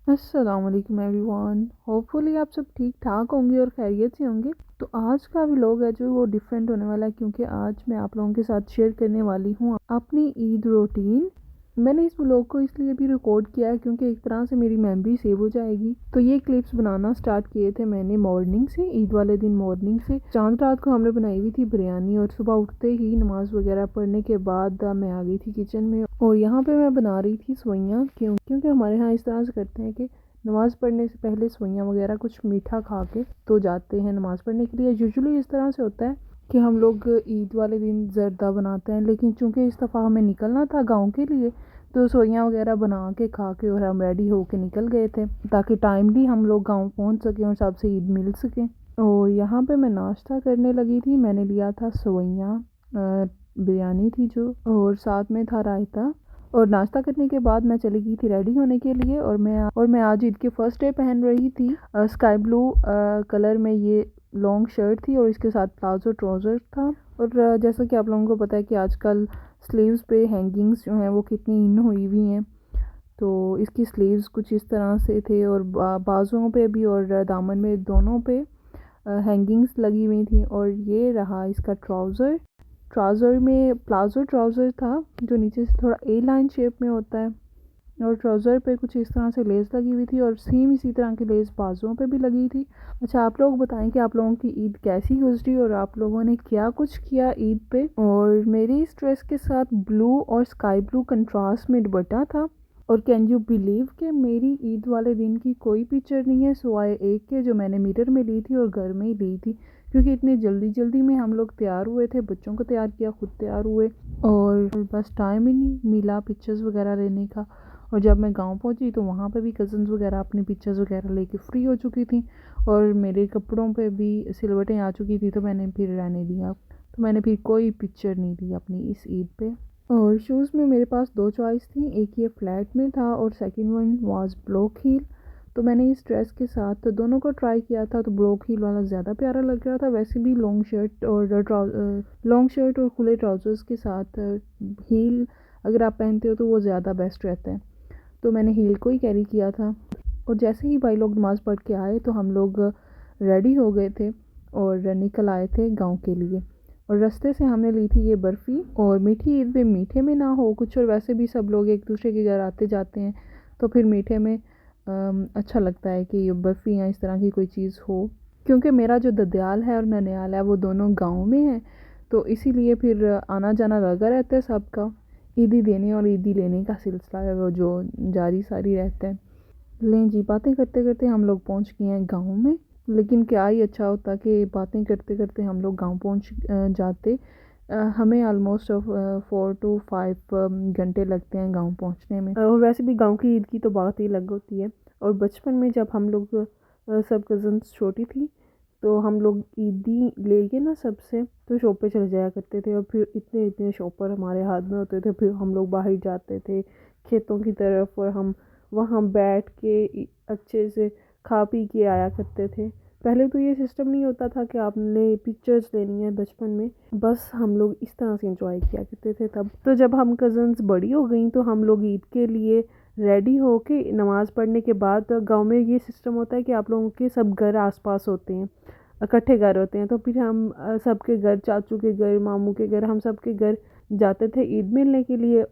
अस्सलाम वालेकुम everyone. Hopefully आप सब ठीक ठाक होंगे और खैरियत से होंगे। तो आज का व्लॉग है जो वो डिफरेंट होने वाला है, क्योंकि आज मैं आप लोगों के साथ शेयर करने वाली हूँ अपनी ईद रूटीन। मैंने इस व्लॉग को इसलिए भी रिकॉर्ड किया है क्योंकि एक तरह से मेरी मेमोरी सेव हो जाएगी। तो ये क्लिप्स बनाना स्टार्ट किए थे मैंने मॉर्निंग से, ईद वाले दिन मॉर्निंग से। चांद रात को हमने बनाई हुई थी बिरयानी और सुबह उठते ही नमाज वगैरह पढ़ने के बाद मैं आ गई थी किचन में और यहाँ पे मैं बना रही थी सवैयाँ। क्योंकि हमारे यहाँ इस तरह से करते हैं कि नमाज़ पढ़ने से पहले सवैयाँ वगैरह कुछ मीठा खा के तो जाते हैं नमाज़ पढ़ने के लिए। यूजुअली इस तरह से होता है कि हम लोग ईद वाले दिन ज़र्दा बनाते हैं, लेकिन चूंकि इस दफ़ा हमें निकलना था गांव के लिए तो सवैयाँ वगैरह बना के खा के और हम रेडी होके निकल गए थे ताकि टाइमली हम लोग गांव पहुंच सकें और सबसे ईद मिल सके। और यहाँ पे मैं नाश्ता करने लगी थी। मैंने लिया था सवैयाँ, बिरयानी थी जो, और साथ में था रायता। और नाश्ता करने के बाद मैं चली गई थी रेडी होने के लिए और मैं आज ईद के फर्स्ट डे पहन रही थी स्काई ब्लू कलर में ये लॉन्ग शर्ट थी और इसके साथ प्लाजो ट्राउज़र था। और जैसा कि आप लोगों को पता है कि आजकल स्लीव्स पे हैंगिंग्स जो हैं वो कितनी इन हुई हुई हैं। तो इसकी स्लीव्स कुछ इस तरह से थे और बाजुओं पे भी और दामन में दोनों पे हैंगिंग्स लगी हुई थी। और ये रहा इसका ट्राउज़र। ट्राउज़र में प्लाजो ट्राउज़र था जो नीचे से थोड़ा ए लाइन शेप में होता है और ट्राउज़र पे कुछ इस तरह से लेस लगी हुई थी और सेम इसी तरह की लेस बाजुओं पे भी लगी थी। अच्छा, आप लोग बताएं कि आप लोगों की ईद कैसी गुजरी और आप लोगों ने क्या कुछ किया ईद पे। और मेरी इस ड्रेस के साथ ब्लू और स्काई ब्लू कंट्रास्ट में दुपट्टा था। और कैन यू बिलीव कि मेरी ईद वाले दिन की कोई पिक्चर नहीं है सिवाय एक के जो मैंने मिरर में ली थी और घर में ही ली थी, क्योंकि इतनी जल्दी जल्दी में हम लोग तैयार हुए थे, बच्चों को तैयार किया, खुद तैयार हुए और बस टाइम ही नहीं मिला पिक्चर्स वगैरह लेने का। और जब मैं गांव पहुंची तो वहाँ पे भी कज़न्स वगैरह अपनी पिक्चर्स वगैरह लेके फ्री हो चुकी थी और मेरे कपड़ों पे भी सिलवटें आ चुकी थी, तो मैंने फिर रहने दिया। तो मैंने फिर कोई पिक्चर नहीं ली अपनी इस ईद पे। और शूज़ में मेरे पास दो चॉइस थी, एक ये फ्लैट में था और second one was block heal. तो मैंने इस ड्रेस के साथ तो दोनों को ट्राई किया था, तो ब्लॉक हील वाला ज़्यादा प्यारा लग रहा था। वैसे भी लॉन्ग शर्ट और खुले ट्राउज़र्स के साथ हील अगर आप पहनते हो तो वो ज़्यादा बेस्ट रहता है। तो मैंने हील को ही कैरी किया था। और जैसे ही भाई लोग नमाज़ पढ़ के आए तो हम लोग रेडी हो गए थे और निकल आए थे गांव के लिए। और रास्ते से हमने ली थी ये बर्फ़ी। और मीठी ईद में मीठे में ना हो कुछ, और वैसे भी सब लोग एक दूसरे के घर आते जाते हैं तो फिर मीठे में अच्छा लगता है कि ये बर्फ़ी या इस तरह की कोई चीज़ हो। क्योंकि मेरा जो ददयाल है और ननियाल है वो दोनों गांव में है, तो इसीलिए फिर आना जाना लगा रहता है सबका। ईदी देने और ईदी लेने का सिलसिला है वो जो जारी सारी रहता है। लें जी, बातें करते करते हम लोग पहुंच गए हैं गांव में। लेकिन क्या ही अच्छा होता कि बातें करते करते हम लोग गांव पहुंच जाते। हमें ऑलमोस्ट 4 to 5 घंटे लगते हैं गांव पहुंचने में। और वैसे भी गांव की ईद की तो बात ही अलग होती है। और बचपन में जब हम लोग सब कज़न्स छोटी थी तो हम लोग ईदी लेके ना सबसे तो शॉप पे चले जाया करते थे और फिर इतने इतने शॉपर हमारे हाथ में होते थे। फिर हम लोग बाहर जाते थे खेतों की तरफ और हम वहाँ बैठ के अच्छे से खा पी के आया करते थे। पहले तो ये सिस्टम नहीं होता था कि आपने पिक्चर्स लेनी है बचपन में, बस हम लोग इस तरह से एंजॉय किया करते थे तब। तो जब हम कज़न्स बड़ी हो गई तो हम लोग ईद के लिए रेडी हो के नमाज़ पढ़ने के बाद गांव में ये सिस्टम होता है कि आप लोगों के सब घर आसपास होते हैं, इकट्ठे घर होते हैं। तो फिर हम सबके घर, चाचू के घर, मामू के घर, हम सबके घर जाते थे ईद मिलने के लिए।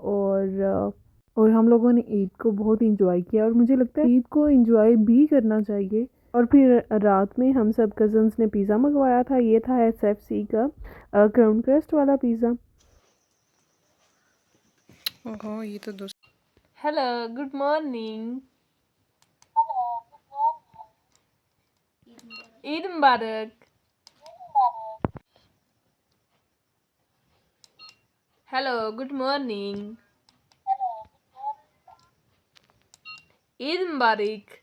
और हम लोगों ने ईद को बहुत इंजॉय किया और मुझे लगता है ईद को इंजॉय भी करना चाहिए। और फिर रात में हम सब कज़न्स ने पिज़्ज़ा मंगवाया था। ये था SFC का क्राउन क्रस्ट वाला पिज़्ज़ा। ओहो, ये तो दूसरा। Hello, good morning. ईद मुबारक। Hello, good morning. ईद मुबारक।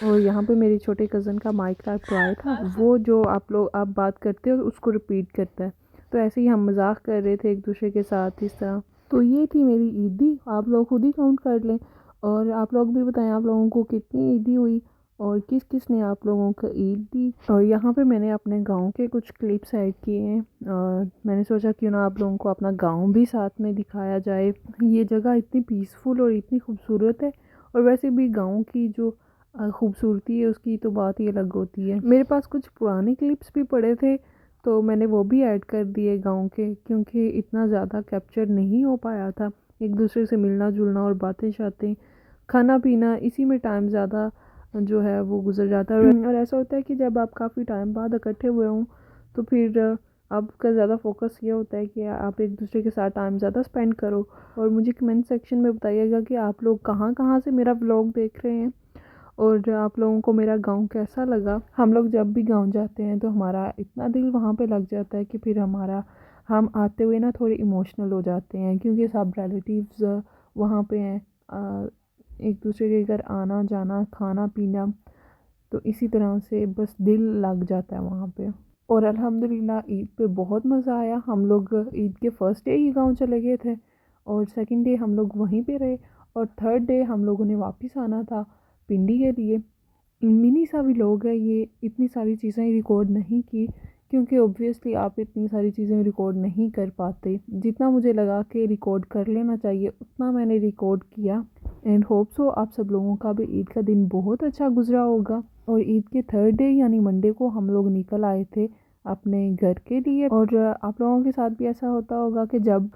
और यहाँ पे मेरी छोटे कज़न का माइक का टॉय था, वो जो आप बात करते हो उसको रिपीट करता है। तो ऐसे ही हम मजाक कर रहे थे एक दूसरे के साथ इस तरह। तो ये थी मेरी ईदी, आप लोग खुद ही काउंट कर लें। और आप लोग भी बताएं आप लोगों को कितनी ईदी हुई और किस किस ने आप लोगों को ईद दी। और यहाँ पे मैंने अपने गांव के कुछ क्लिप्स ऐड किए हैं और मैंने सोचा क्यों ना आप लोगों को अपना गांव भी साथ में दिखाया जाए। ये जगह इतनी पीसफुल और इतनी खूबसूरत है और वैसे भी गाँव की जो खूबसूरती है उसकी तो बात ही अलग होती है। मेरे पास कुछ पुराने क्लिप्स भी पड़े थे तो मैंने वो भी ऐड कर दिए गाँव के, क्योंकि इतना ज़्यादा कैप्चर नहीं हो पाया था। एक दूसरे से मिलना जुलना और बातें शातें, खाना पीना, इसी में टाइम ज़्यादा जो है वो गुजर जाता है। और ऐसा होता है कि जब आप काफ़ी टाइम बाद इकट्ठे हुए हों तो फिर आपका ज़्यादा फोकस ये होता है कि आप एक दूसरे के साथ टाइम ज़्यादा स्पेंड करो। और मुझे कमेंट सेक्शन में बताइएगा कि आप लोग कहाँ कहाँ से मेरा व्लॉग देख रहे हैं और आप लोगों को मेरा गांव कैसा लगा। हम लोग जब भी गांव जाते हैं तो हमारा इतना दिल वहाँ पे लग जाता है कि फिर हम आते हुए ना थोड़े इमोशनल हो जाते हैं, क्योंकि सब रिलेटिव्स वहाँ पे हैं। एक दूसरे के घर आना जाना, खाना पीना, तो इसी तरह से बस दिल लग जाता है वहाँ पे। और अल्हम्दुलिल्लाह ईद पे बहुत मज़ा आया। हम लोग ईद के फर्स्ट डे ही गांव चले गए थे और सेकंड डे हम लोग वहीं पे रहे और थर्ड डे हम लोगों ने वापस आना था पिंडी के लिए। मिनी सा भी लोग है ये, इतनी सारी चीज़ें रिकॉर्ड नहीं की क्योंकि ऑब्वियसली आप इतनी सारी चीज़ें रिकॉर्ड नहीं कर पाते। जितना मुझे लगा कि रिकॉर्ड कर लेना चाहिए उतना मैंने रिकॉर्ड किया। एंड होप सो आप सब लोगों का भी ईद का दिन बहुत अच्छा गुजरा होगा। और ईद के थर्ड डे यानी मंडे को हम लोग निकल आए थे अपने घर के लिए। और आप लोगों के साथ भी ऐसा होता होगा कि जब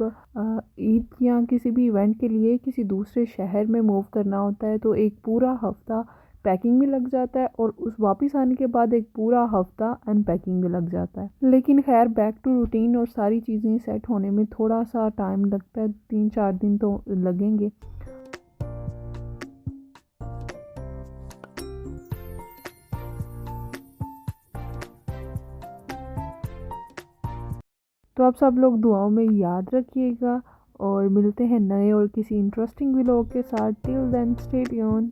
ईद या किसी भी इवेंट के लिए किसी दूसरे शहर में मूव करना होता है तो एक पूरा हफ्ता पैकिंग में लग जाता है और उस वापस आने के बाद एक पूरा हफ्ता अनपैकिंग में लग जाता है। लेकिन खैर बैक टू रूटीन और सारी चीज़ें सेट होने में थोड़ा सा टाइम लगता है, 3-4 दिन तो लगेंगे। तो आप सब लोग दुआओं में याद रखिएगा और मिलते हैं नए और किसी इंटरेस्टिंग व्लॉग के साथ। Till then stay tuned.